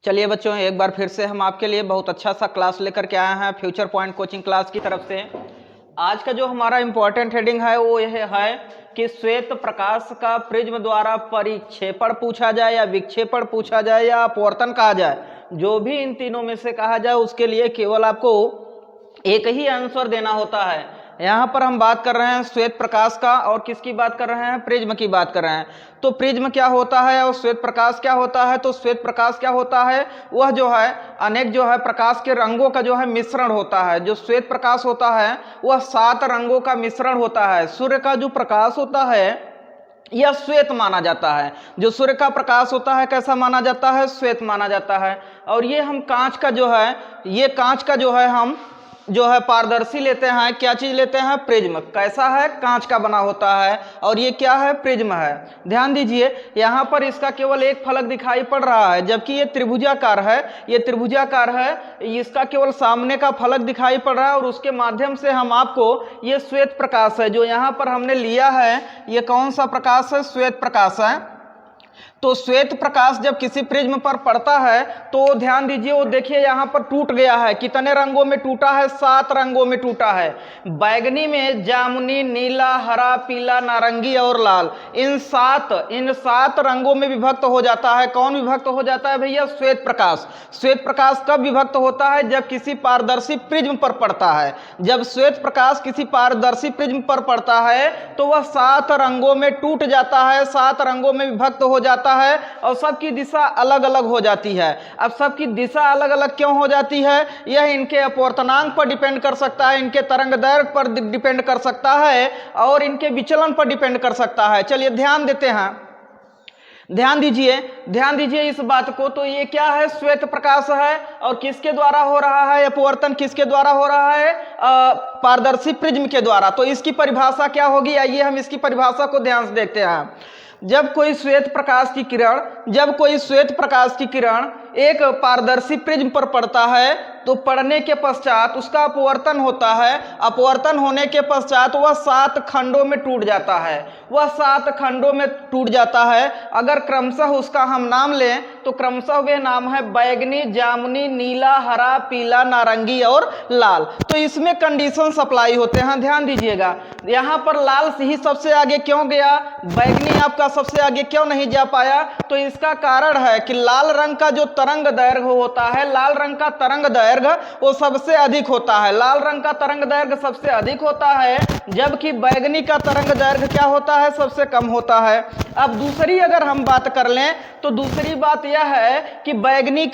चलिए बच्चों, एक बार फिर से हम आपके लिए बहुत अच्छा सा क्लास लेकर के आए हैं फ्यूचर पॉइंट कोचिंग क्लास की तरफ से। आज का जो हमारा इम्पोर्टेंट हेडिंग है वो यह है कि श्वेत प्रकाश का प्रिज्म द्वारा परिक्षेपण पूछा जाए या विक्षेपण पूछा जाए या अपवर्तन कहा जाए, जो भी इन तीनों में से कहा जाए उसके लिए केवल आपको एक ही आंसर देना होता है। यहाँ पर हम बात कर रहे हैं श्वेत प्रकाश का और किसकी बात कर रहे हैं, प्रिज्म की बात कर रहे हैं। तो प्रिज्म क्या होता है और श्वेत प्रकाश क्या होता है? तो श्वेत प्रकाश क्या होता है, वह जो है अनेक जो है प्रकाश के रंगों का जो है मिश्रण होता है। जो श्वेत प्रकाश होता है वह 7 रंगों का मिश्रण होता है। सूर्य का जो प्रकाश होता है यह श्वेत माना जाता है। जो सूर्य का प्रकाश होता है कैसा माना जाता है, श्वेत माना जाता है। और ये हम कांच का जो है, ये कांच का जो है हम जो है पारदर्शी लेते हैं। क्या चीज लेते हैं? प्रिज्म। कैसा है? कांच का बना होता है। और ये क्या है? प्रिज्म है। ध्यान दीजिए, यहाँ पर इसका केवल एक फलक दिखाई पड़ रहा है, जबकि ये त्रिभुजाकार है। ये त्रिभुजाकार है, इसका केवल सामने का फलक दिखाई पड़ रहा है और उसके माध्यम से हम आपको ये श्वेत प्रकाश है जो यहाँ पर हमने लिया है, ये कौन सा प्रकाश है? श्वेत प्रकाश है। तो श्वेत प्रकाश जब किसी प्रिज्म पर पड़ता है तो ध्यान दीजिए, वो देखिए यहाँ पर टूट गया है। कितने रंगों में टूटा है? 7 रंगों में टूटा है। बैगनी में जामुनी, नीला, हरा, पीला, नारंगी और लाल, इन सात रंगों में विभक्त हो जाता है। कौन विभक्त हो जाता है भैया? श्वेत प्रकाश। श्वेत प्रकाश कब विभक्त होता है? जब किसी पारदर्शी प्रिज्म पर पड़ता है। जब श्वेत प्रकाश किसी पारदर्शी प्रिज्म पर पड़ता है तो वह 7 रंगों में टूट जाता है, 7 रंगों में विभक्त हो जाता है और सबकी दिशा अलग अलग हो जाती है। अब सबकी दिशा अलग अलग क्यों हो जाती है? यह इनके अपवर्तनांक पर डिपेंड कर सकता है, इनके तरंग दैर्घ्य पर डिपेंड कर सकता है और इनके विचलन पर डिपेंड कर सकता है। चलिए ध्यान देते हैं, ध्यान दीजिए इस बात को। तो ये क्या है? श्वेत प्रकाश है। और किसके द्वारा हो रहा है अपवर्तन? किसके द्वारा हो रहा है? पारदर्शी प्रिज्म के द्वारा। तो इसकी परिभाषा क्या होगी? आइए हम इसकी परिभाषा को ध्यान से देखते हैं। जब कोई श्वेत प्रकाश की किरण एक पारदर्शी प्रिज्म पर पड़ता है तो पड़ने के पश्चात उसका अपवर्तन होता है। अपवर्तन होने के पश्चात वह 7 खंडों में टूट जाता है। वह 7 खंडों में टूट जाता है। अगर क्रमशः उसका हम नाम लें तो क्रमशः वे नाम है बैगनी, जामुनी, नीला, हरा, पीला, नारंगी और लाल। तो इसमें कंडीशन सप्लाई होते हैं। ध्यान दीजिएगा, यहाँ पर लाल ही सबसे आगे क्यों गया, बैगनी आपका सबसे आगे क्यों नहीं जा पाया? तो इसका कारण है कि लाल रंग का जो तरंग दैर्घ्य होता है, लाल रंग का तरंग दैर्घ्य वो सबसे अधिक होता है। लाल रंग का तरंग दैर्घ्य सबसे अधिक होता है, जबकि बैगनी का तरंग दैर्घ्य क्या होता है? सबसे कम होता है। अब दूसरी अगर हम बात कर लें तो दूसरी बात यह है कि बैगनी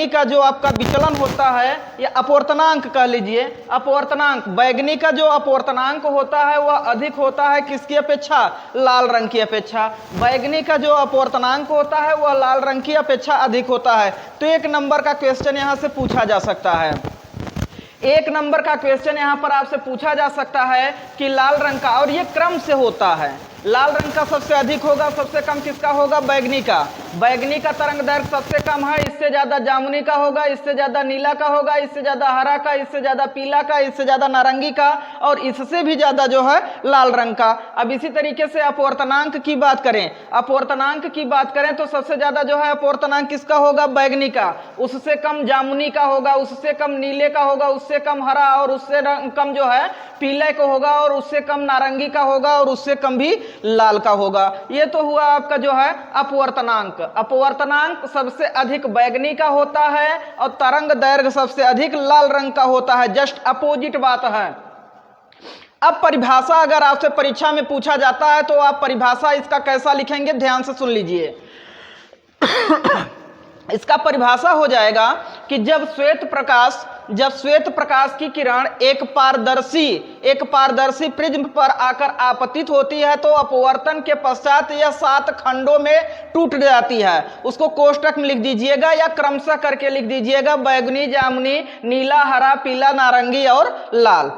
का जो आपका विचलन होता है, या अपवर्तनांक कह लीजिए, अपवर्तनांक, बैगनी का जो अपवर्तनांक होता है वह अधिक होता है किसकी अपेक्षा? लाल रंग की अपेक्षा। बैगनी का जो अपवर्तनांक होता है वह लाल रंग की अपेक्षा अधिक होता है। तो 1 नंबर का क्वेश्चन यहां से पूछा जा सकता है। 1 नंबर का क्वेश्चन यहां पर आपसे पूछा जा सकता है कि लाल रंग का, और ये क्रम से होता है, लाल रंग का सबसे अधिक होगा, सबसे कम किसका होगा? बैगनी का। बैगनी का तरंग दैर्घ्य सबसे कम है, इससे ज्यादा जामुनी का होगा, इससे ज्यादा नीला का होगा, इससे ज्यादा हरा का, इससे ज्यादा पीला का, इससे ज्यादा नारंगी का और इससे भी ज्यादा जो है लाल रंग का। अब इसी तरीके से अपवर्तनांक की बात करें तो सबसे ज्यादा जो है अपवर्तनांक किसका होगा? बैगनी का। उससे कम जामुनी का होगा, उससे कम नीले का होगा, उससे कम हरा और उससे कम जो है पीले का होगा और उससे कम नारंगी का होगा और उससे कम भी लाल का होगा। ये तो हुआ आपका जो है अपवर्तनांक। अपवर्तनांक सबसे अधिक बैगनी का होता है और तरंग दैर्घ्य सबसे अधिक लाल रंग का होता है। जस्ट अपोजिट बात है। अब परिभाषा अगर आपसे परीक्षा में पूछा जाता है तो आप परिभाषा इसका कैसा लिखेंगे? ध्यान से सुन लीजिए। इसका परिभाषा हो जाएगा कि जब श्वेत प्रकाश की किरण एक पारदर्शी प्रिज्म पर आकर आपतित होती है तो अपवर्तन के पश्चात यह 7 खंडों में टूट जाती है। उसको कोष्टक में लिख दीजिएगा या क्रमशः करके लिख दीजिएगा, बैगनी, जामुनी, नीला, हरा, पीला, नारंगी और लाल।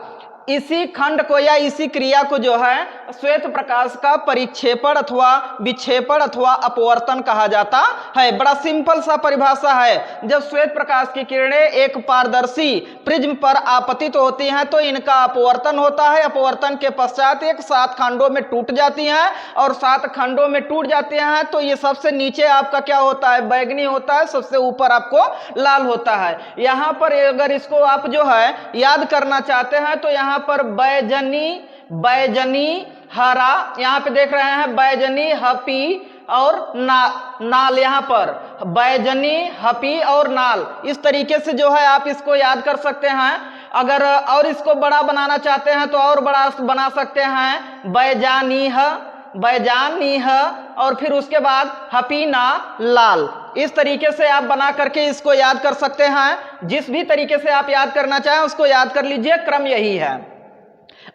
इसी खंड को या इसी क्रिया को जो है श्वेत प्रकाश का परिक्षेपण अथवा विक्षेपण अथवा अपवर्तन कहा जाता है। बड़ा सिंपल सा परिभाषा है। जब श्वेत प्रकाश की किरणें एक पारदर्शी प्रिज्म पर आपतित होती हैं तो इनका अपवर्तन होता है। अपवर्तन के पश्चात एक 7 खंडों में टूट जाती हैं और 7 खंडों में टूट जाते हैं तो ये सबसे नीचे आपका क्या होता है, बैगनी होता है, सबसे ऊपर आपको लाल होता है। यहाँ पर अगर इसको आप जो है याद करना चाहते हैं तो यहाँ पर बैजनी हरा, यहाँ पे देख रहे हैं बैजनी हपी और नाल, यहाँ पर बैजनी हपी और नाल, इस तरीके से जो है आप इसको याद कर सकते हैं। अगर और इसको बड़ा बनाना चाहते हैं तो और बड़ा बना सकते हैं, बैजानीह और फिर उसके बाद हपीना लाल। इस तरीके से आप बना करके इसको याद कर सकते हैं। जिस भी तरीके से आप याद करना चाहें उसको याद कर लीजिए, क्रम यही है।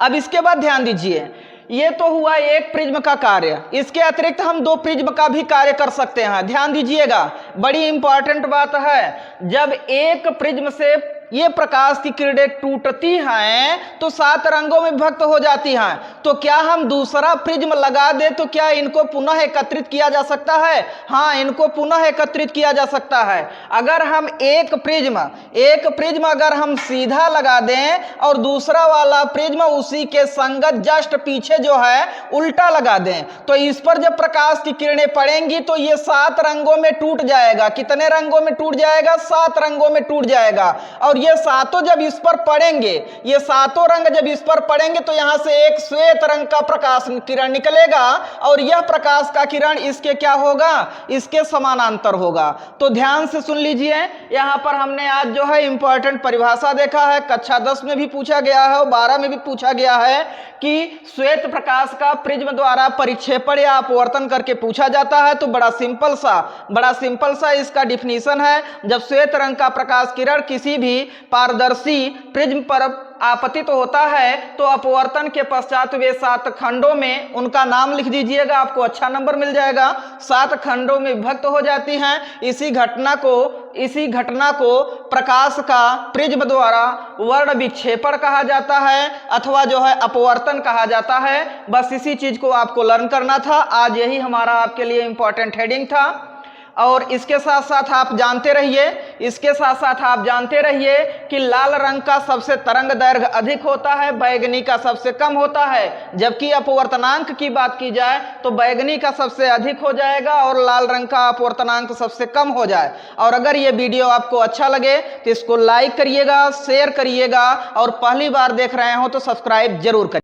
अब इसके बाद ध्यान दीजिए, ये तो हुआ एक प्रिज्म का कार्य, इसके अतिरिक्त हम 2 प्रिज्म का भी कार्य कर सकते हैं। ध्यान दीजिएगा, बड़ी इंपॉर्टेंट बात है। जब एक प्रिज्म से ये प्रकाश की किरणें टूटती हैं तो 7 रंगों में विभक्त हो जाती हैं। तो क्या हम दूसरा प्रिज्म लगा दे तो क्या इनको पुनः एकत्रित किया जा सकता है? हाँ, इनको पुनः एकत्रित किया जा सकता है। अगर हम एक प्रिज्म अगर हम सीधा लगा दें और दूसरा वाला प्रिज्म उसी के संगत जस्ट पीछे जो है उल्टा लगा दें तो इस पर जब प्रकाश की किरणें पड़ेंगी तो ये 7 रंगों में टूट जाएगा। कितने रंगों में टूट जाएगा? 7 रंगों में टूट जाएगा। और ये सातों जब इस पर पड़ेंगे, ये सातों रंग जब इस पर पड़ेंगे तो यहां से एक श्वेत रंग का प्रकाश किरण निकलेगा और यह प्रकाश का किरण इसके क्या होगा? इसके समानांतर होगा। तो ध्यान से सुन लीजिए, यहां पर हमने आज जो है इंपॉर्टेंट परिभाषा देखा है। कक्षा 10 में भी पूछा गया है और 12 में भी पूछा गया है कि श्वेत प्रकाश का प्रिज्म द्वारा परिक्षेपण या अपवर्तन करके पूछा जाता है। तो बड़ा सिंपल सा इसका डिफिनीशन है। जब श्वेत रंग का प्रकाश किरण किसी भी पारदर्शी प्रिज्म पर आपतित होता है तो अपवर्तन के पश्चात वे 7 खंडों में, उनका नाम लिख दीजिएगा, आपको अच्छा नंबर मिल जाएगा, 7 खंडों में विभक्त हो जाती हैं। इसी घटना को प्रकाश का प्रिज्म द्वारा वर्ण विक्षेपण कहा जाता है अथवा जो है अपवर्तन कहा जाता है। बस इसी चीज को आपको लर्न करना था। आज यही हमारा आपके लिए इंपॉर्टेंट हेडिंग था। और इसके साथ साथ आप जानते रहिए कि लाल रंग का सबसे तरंग दैर्घ्य अधिक होता है, बैगनी का सबसे कम होता है। जबकि अपवर्तनांक की बात की जाए तो बैगनी का सबसे अधिक हो जाएगा और लाल रंग का अपवर्तनांक सबसे कम हो जाए। और अगर ये वीडियो आपको अच्छा लगे तो इसको लाइक करिएगा, शेयर करिएगा और पहली बार देख रहे हो तो सब्सक्राइब जरूर करिए।